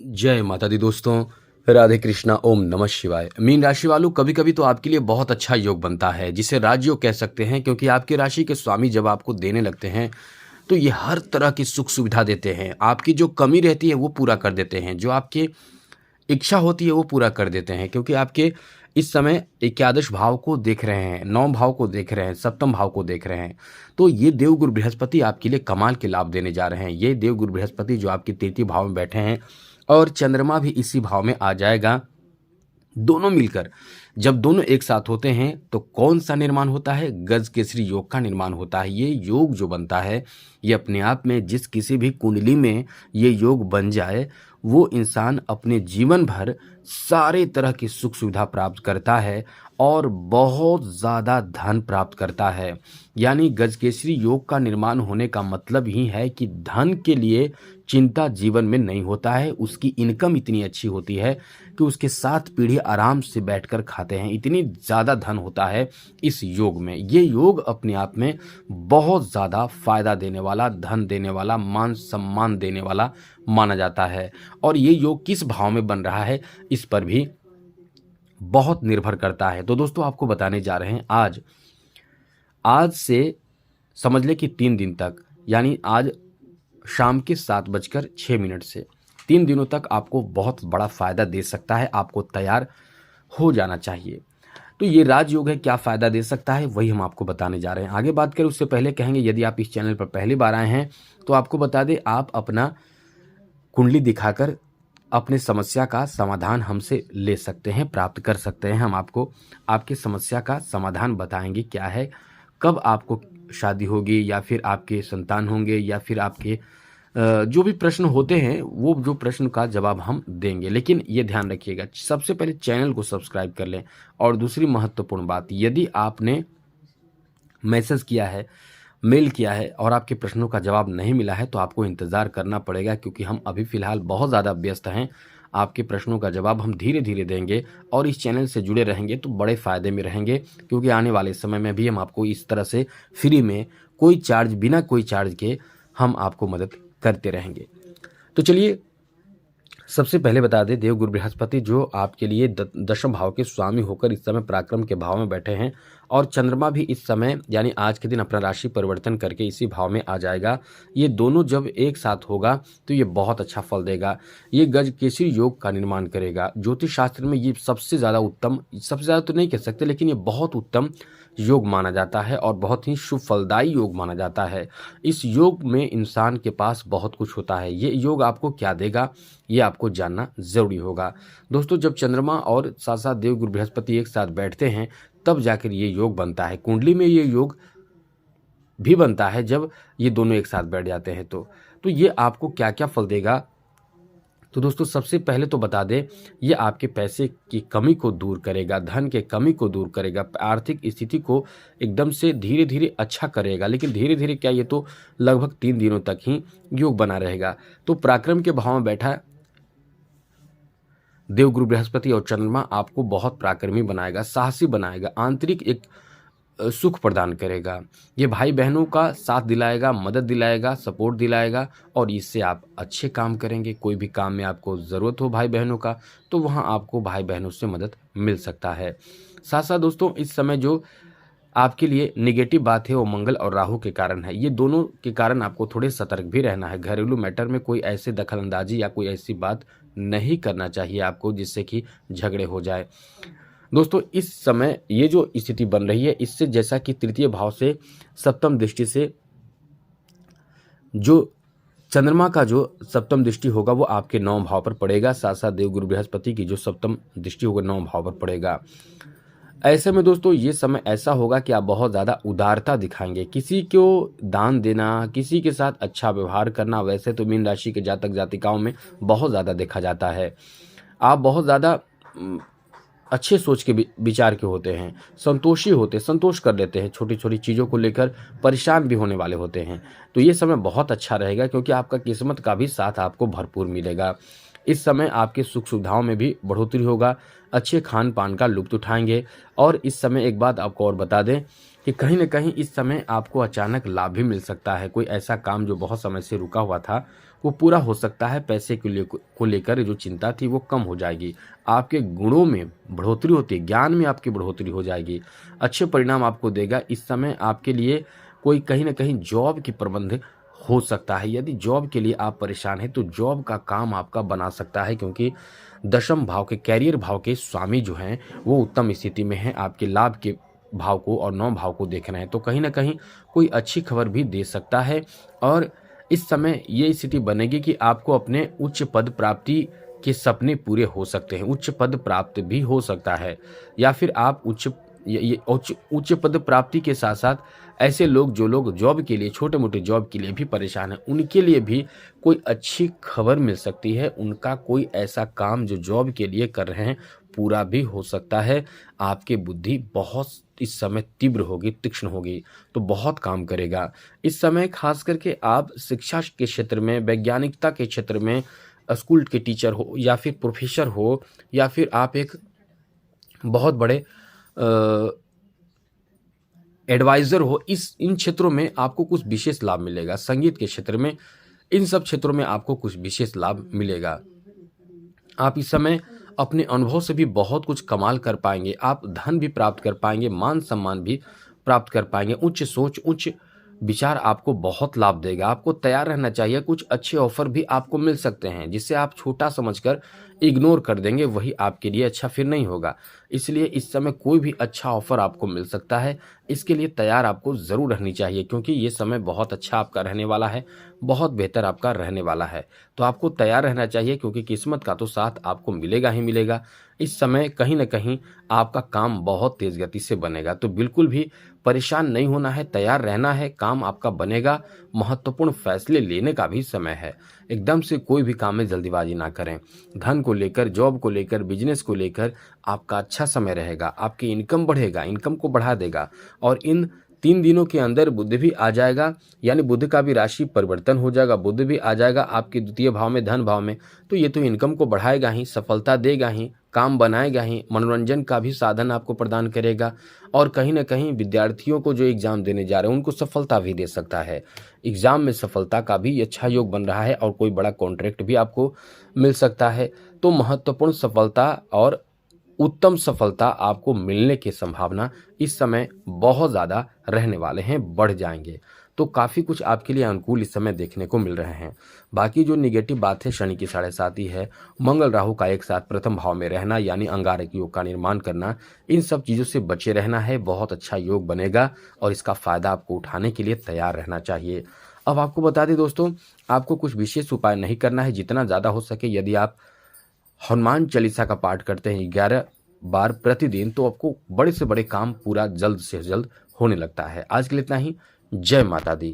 जय माता दी दोस्तों। राधे कृष्णा, ओम नमः शिवाय। मीन राशि वालों, कभी कभी तो आपके लिए बहुत अच्छा योग बनता है जिसे राजयोग कह सकते हैं, क्योंकि आपकी राशि के स्वामी जब आपको देने लगते हैं तो ये हर तरह की सुख सुविधा देते हैं। आपकी जो कमी रहती है वो पूरा कर देते हैं, जो आपकी इच्छा होती है वो पूरा कर देते हैं, क्योंकि आपके इस समय एकादश भाव को देख रहे हैं, नौम भाव को देख रहे हैं, सप्तम भाव को देख रहे हैं। तो ये देवगुरु बृहस्पति आपके लिए कमाल के लाभ देने जा रहे हैं। ये देवगुरु बृहस्पति जो आपके तृतीय भाव में बैठे हैं और चंद्रमा भी इसी भाव में आ जाएगा, दोनों मिलकर जब दोनों एक साथ होते हैं तो कौन सा निर्माण होता है? गज केसरी योग का निर्माण होता है। ये योग जो बनता है, ये अपने आप में जिस किसी भी कुंडली में ये योग बन जाए, वो इंसान अपने जीवन भर सारे तरह की सुख सुविधा प्राप्त करता है और बहुत ज़्यादा धन प्राप्त करता है। यानी गजकेसरी योग का निर्माण होने का मतलब ही है कि धन के लिए चिंता जीवन में नहीं होता है। उसकी इनकम इतनी अच्छी होती है कि उसके 7 पीढ़ी आराम से बैठकर खाते हैं। इतनी ज़्यादा धन होता है इस योग में। ये योग अपने आप में बहुत ज़्यादा फायदा देने वाला, धन देने वाला, मान सम्मान देने वाला माना जाता है। और ये योग किस भाव में बन रहा है इस पर भी बहुत निर्भर करता है। तो दोस्तों, आपको बताने जा रहे हैं आज से समझ ले कि 3 दिन तक, यानी आज शाम के 7:06 से 3 दिनों तक आपको बहुत बड़ा फायदा दे सकता है। आपको तैयार हो जाना चाहिए। तो ये राजयोग है, क्या फायदा दे सकता है वही हम आपको बताने जा रहे हैं। आगे बात करें उससे पहले कहेंगे, यदि आप इस चैनल पर पहली बार आए हैं तो आपको बता दें, आप अपना कुंडली दिखाकर अपने समस्या का समाधान हमसे ले सकते हैं, प्राप्त कर सकते हैं। हम आपको आपकी समस्या का समाधान बताएंगे क्या है, कब आपको शादी होगी, या फिर आपके संतान होंगे, या फिर आपके जो भी प्रश्न होते हैं वो जो प्रश्न का जवाब हम देंगे। लेकिन ये ध्यान रखिएगा, सबसे पहले चैनल को सब्सक्राइब कर लें। और दूसरी महत्वपूर्ण बात, यदि आपने मैसेज किया है, मेल किया है और आपके प्रश्नों का जवाब नहीं मिला है तो आपको इंतज़ार करना पड़ेगा, क्योंकि हम अभी फ़िलहाल बहुत ज़्यादा व्यस्त हैं। आपके प्रश्नों का जवाब हम धीरे धीरे देंगे और इस चैनल से जुड़े रहेंगे तो बड़े फ़ायदे में रहेंगे, क्योंकि आने वाले समय में भी हम आपको इस तरह से फ्री में, बिना कोई चार्ज के हम आपको मदद करते रहेंगे। तो चलिए, सबसे पहले बता दें, देवगुरु बृहस्पति जो आपके लिए दशम भाव के स्वामी होकर इस समय पराक्रम के भाव में बैठे हैं, और चंद्रमा भी इस समय यानी आज के दिन अपना राशि परिवर्तन करके इसी भाव में आ जाएगा। ये दोनों जब एक साथ होगा तो ये बहुत अच्छा फल देगा। ये गज केसरी योग का निर्माण करेगा। ज्योतिष शास्त्र में ये सबसे ज़्यादा उत्तम, सबसे ज़्यादा तो नहीं कह सकते, लेकिन ये बहुत उत्तम योग माना जाता है और बहुत ही शुभ फलदायी योग माना जाता है। इस योग में इंसान के पास बहुत कुछ होता है। ये योग आपको क्या देगा ये आपको जानना जरूरी होगा। दोस्तों, जब चंद्रमा और साथ साथ देवगुरु बृहस्पति एक साथ बैठते हैं तब जाकर ये योग बनता है। कुंडली में ये योग भी बनता है जब ये दोनों एक साथ बैठ जाते हैं। तो ये आपको क्या क्या फल देगा, तो दोस्तों सबसे पहले तो बता दें, ये आपके पैसे की कमी को दूर करेगा, धन के कमी को दूर करेगा, आर्थिक स्थिति को एकदम से धीरे धीरे अच्छा करेगा। लेकिन धीरे धीरे क्या, ये तो लगभग 3 दिनों तक ही योग बना रहेगा। तो पराक्रम के भाव में बैठा देवगुरु बृहस्पति और चंद्रमा आपको बहुत पराक्रमी बनाएगा, साहसी बनाएगा, आंतरिक एक सुख प्रदान करेगा। ये भाई बहनों का साथ दिलाएगा, मदद दिलाएगा, सपोर्ट दिलाएगा, और इससे आप अच्छे काम करेंगे। कोई भी काम में आपको ज़रूरत हो भाई बहनों का, तो वहाँ आपको भाई बहनों से मदद मिल सकता है। साथ साथ दोस्तों, इस समय जो आपके लिए नेगेटिव बात है वो मंगल और राहु के कारण है। ये दोनों के कारण आपको थोड़े सतर्क भी रहना है। घरेलू मैटर में कोई ऐसे दखलंदाजी या कोई ऐसी बात नहीं करना चाहिए आपको जिससे कि झगड़े हो जाए। दोस्तों, इस समय ये जो स्थिति बन रही है, इससे जैसा कि तृतीय भाव से सप्तम दृष्टि से जो चंद्रमा का जो सप्तम दृष्टि होगा वो आपके 9 भाव पर पड़ेगा। साथ साथ देवगुरु बृहस्पति की जो सप्तम दृष्टि होगा 9 भाव पर पड़ेगा। ऐसे में दोस्तों, ये समय ऐसा होगा कि आप बहुत ज़्यादा उदारता दिखाएंगे। किसी को दान देना, किसी के साथ अच्छा व्यवहार करना, वैसे तो मीन राशि के जातक जातिकाओं में बहुत ज़्यादा देखा जाता है। आप बहुत ज़्यादा अच्छे सोच के विचार के होते हैं, संतोषी होते, संतोष कर लेते हैं, छोटी छोटी चीज़ों को लेकर परेशान भी होने वाले होते हैं। तो ये समय बहुत अच्छा रहेगा, क्योंकि आपका किस्मत का भी साथ आपको भरपूर मिलेगा। इस समय आपके सुख सुविधाओं में भी बढ़ोतरी होगा, अच्छे खान पान का लुत्फ उठाएंगे। और इस समय एक बात आपको और बता दें कि कहीं ना कहीं इस समय आपको अचानक लाभ भी मिल सकता है। कोई ऐसा काम जो बहुत समय से रुका हुआ था वो पूरा हो सकता है। पैसे को लेकर जो चिंता थी वो कम हो जाएगी। आपके गुणों में बढ़ोतरी होती है, ज्ञान में आपकी बढ़ोतरी हो जाएगी, अच्छे परिणाम आपको देगा। इस समय आपके लिए कोई कहीं ना कहीं जॉब की प्रबंध हो सकता है। यदि जॉब के लिए आप परेशान हैं तो जॉब का काम आपका बना सकता है, क्योंकि दशम भाव के कैरियर भाव के स्वामी जो हैं वो उत्तम स्थिति में हैं, आपके लाभ के भाव को और 9 भाव को देख रहे हैं, तो कहीं ना कहीं कोई अच्छी खबर भी दे सकता है। और इस समय ये स्थिति बनेगी कि आपको अपने उच्च पद प्राप्ति के सपने पूरे हो सकते हैं, उच्च पद प्राप्त भी हो सकता है, या फिर आप उच्च पद प्राप्ति के साथ साथ ऐसे लोग जो लोग जॉब के लिए, छोटे मोटे जॉब के लिए भी परेशान हैं, उनके लिए भी कोई अच्छी खबर मिल सकती है। उनका कोई ऐसा काम जो जॉब के लिए कर रहे हैं पूरा भी हो सकता है। आपकी बुद्धि बहुत इस समय तीव्र होगी, तीक्ष्ण होगी, तो बहुत काम करेगा। इस समय खास करके आप शिक्षा के क्षेत्र में, वैज्ञानिकता के क्षेत्र में, स्कूल के टीचर हो या फिर प्रोफेसर हो, या फिर आप एक बहुत बड़े एडवाइज़र हो, इन क्षेत्रों में आपको कुछ विशेष लाभ मिलेगा। संगीत के क्षेत्र में, इन सब क्षेत्रों में आपको कुछ विशेष लाभ मिलेगा। आप इस समय अपने अनुभव से भी बहुत कुछ कमाल कर पाएंगे। आप धन भी प्राप्त कर पाएंगे, मान सम्मान भी प्राप्त कर पाएंगे। उच्च सोच, उच्च विचार आपको बहुत लाभ देगा। आपको तैयार रहना चाहिए, कुछ अच्छे ऑफर भी आपको मिल सकते हैं जिसे आप छोटा समझकर इग्नोर कर देंगे, वही आपके लिए अच्छा फिर नहीं होगा। इसलिए इस समय कोई भी अच्छा ऑफर आपको मिल सकता है, इसके लिए तैयार आपको ज़रूर रहनी चाहिए, क्योंकि ये समय बहुत अच्छा आपका रहने वाला है, बहुत बेहतर आपका रहने वाला है। तो आपको तैयार रहना चाहिए, क्योंकि किस्मत का तो साथ आपको मिलेगा ही मिलेगा। इस समय कहीं ना कहीं आपका काम बहुत तेज़ गति से बनेगा, तो बिल्कुल भी परेशान नहीं होना है, तैयार रहना है, काम आपका बनेगा। महत्वपूर्ण फैसले लेने का भी समय है, एकदम से कोई भी काम में जल्दीबाजी ना करें। धन को लेकर, जॉब को लेकर, बिजनेस को लेकर आपका अच्छा समय रहेगा। आपकी इनकम बढ़ेगा, इनकम को बढ़ा देगा। और इन 3 दिनों के अंदर बुध भी आ जाएगा, यानी बुध का भी राशि परिवर्तन हो जाएगा, बुध भी आ जाएगा आपके द्वितीय भाव में, धन भाव में। तो ये तो इनकम को बढ़ाएगा ही, सफलता देगा ही, काम बनाएगा ही, मनोरंजन का भी साधन आपको प्रदान करेगा। और कहीं ना कहीं विद्यार्थियों को जो एग्जाम देने जा रहे हैं उनको सफलता भी दे सकता है। एग्जाम में सफलता का भी अच्छा योग बन रहा है, और कोई बड़ा कॉन्ट्रैक्ट भी आपको मिल सकता है। तो महत्वपूर्ण सफलता और उत्तम सफलता आपको मिलने की संभावना इस समय बहुत ज़्यादा रहने वाले हैं, बढ़ जाएंगे। तो काफ़ी कुछ आपके लिए अनुकूल इस समय देखने को मिल रहे हैं। बाकी जो निगेटिव बात है, शनि की 7.5 है, मंगल राहु का एक साथ प्रथम भाव में रहना, यानी अंगारक योग का निर्माण करना, इन सब चीज़ों से बचे रहना है। बहुत अच्छा योग बनेगा और इसका फ़ायदा आपको उठाने के लिए तैयार रहना चाहिए। अब आपको बता दें दोस्तों, आपको कुछ विशेष उपाय नहीं करना है। जितना ज़्यादा हो सके, यदि आप हनुमान चालीसा का पाठ करते हैं 11 बार प्रतिदिन, तो आपको बड़े से बड़े काम पूरा जल्द से जल्द होने लगता है। आज के लिए इतना ही। जय माता दी।